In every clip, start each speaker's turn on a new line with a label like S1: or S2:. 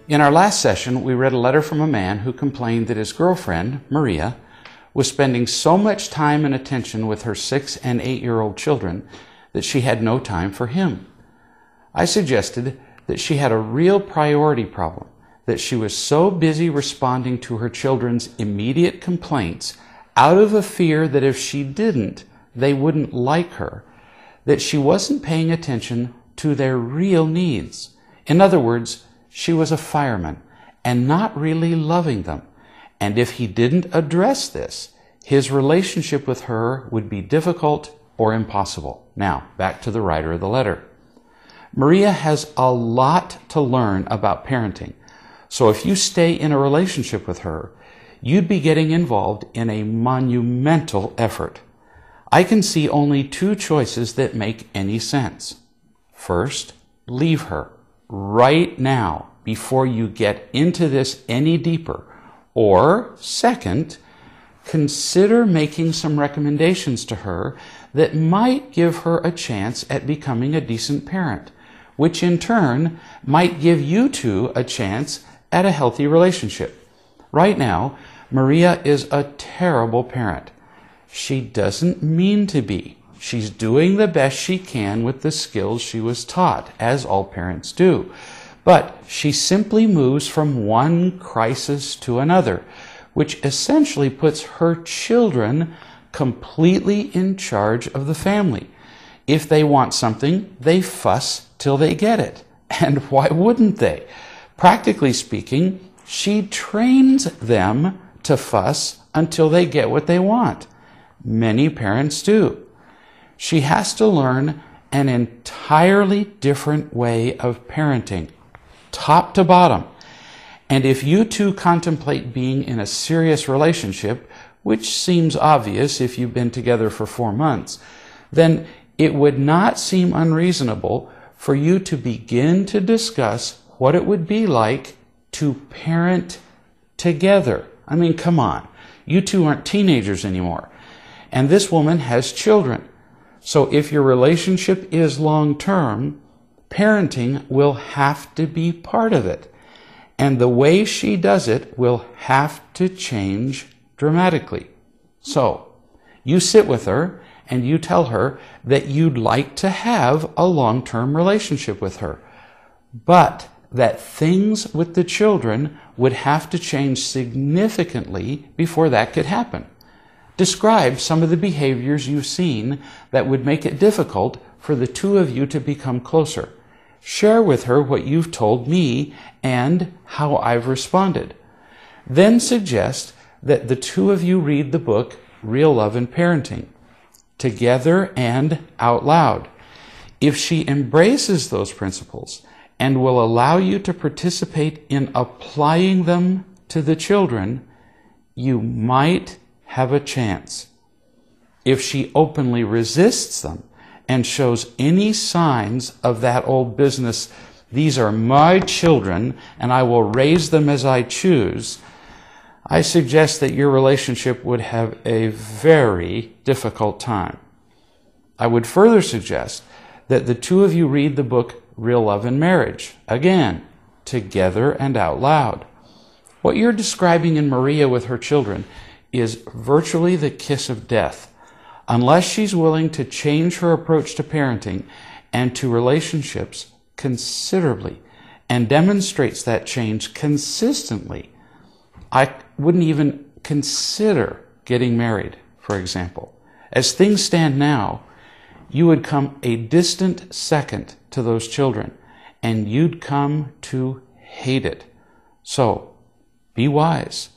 S1: In our last session, we read a letter from a man who complained that his girlfriend, Maria, was spending so much time and attention with her 6- and 8-year-old children that she had no time for him. I suggested that she had a real priority problem, that she was so busy responding to her children's immediate complaints out of a fear that if she didn't, they wouldn't like her, that she wasn't paying attention to their real needs. In other words, she was a fireman and not really loving them. And if he didn't address this, his relationship with her would be difficult or impossible. Now, back to the writer of the letter. Maria has a lot to learn about parenting. So if you stay in a relationship with her, you'd be getting involved in a monumental effort. I can see only 2 choices that make any sense. First, leave her right now before you get into this any deeper. Or, second, consider making some recommendations to her that might give her a chance at becoming a decent parent, which in turn might give you 2 a chance at a healthy relationship. Right now, Maria is a terrible parent. She doesn't mean to be. She's doing the best she can with the skills she was taught, as all parents do. But she simply moves from one crisis to another, which essentially puts her children completely in charge of the family. If they want something, they fuss till they get it. And why wouldn't they? Practically speaking, she trains them to fuss until they get what they want. Many parents do. She has to learn an entirely different way of parenting, top to bottom. And if you 2 contemplate being in a serious relationship, which seems obvious if you've been together for 4 months, then it would not seem unreasonable for you to begin to discuss what it would be like to parent together. I mean, come on. You 2 aren't teenagers anymore. And this woman has children. So if your relationship is long-term, parenting will have to be part of it. And the way she does it will have to change dramatically. So, you sit with her and you tell her that you'd like to have a long-term relationship with her, but that things with the children would have to change significantly before that could happen. Describe some of the behaviors you've seen that would make it difficult for the 2 of you to become closer. Share with her what you've told me and how I've responded. Then suggest that the 2 of you read the book Real Love and Parenting, together and out loud. If she embraces those principles and will allow you to participate in applying them to the children, you might have a chance. If she openly resists them and shows any signs of that old business, these are my children and I will raise them as I choose, I suggest that your relationship would have a very difficult time. I would further suggest that the 2 of you read the book Real Love and Marriage, again, together and out loud. What you're describing in Maria with her children is virtually the kiss of death. Unless she's willing to change her approach to parenting and to relationships considerably and demonstrates that change consistently, I wouldn't even consider getting married, for example. As things stand now, you would come a distant second to those children, and you'd come to hate it. So, be wise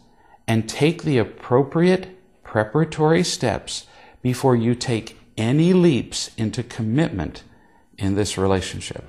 S1: and take the appropriate preparatory steps before you take any leaps into commitment in this relationship.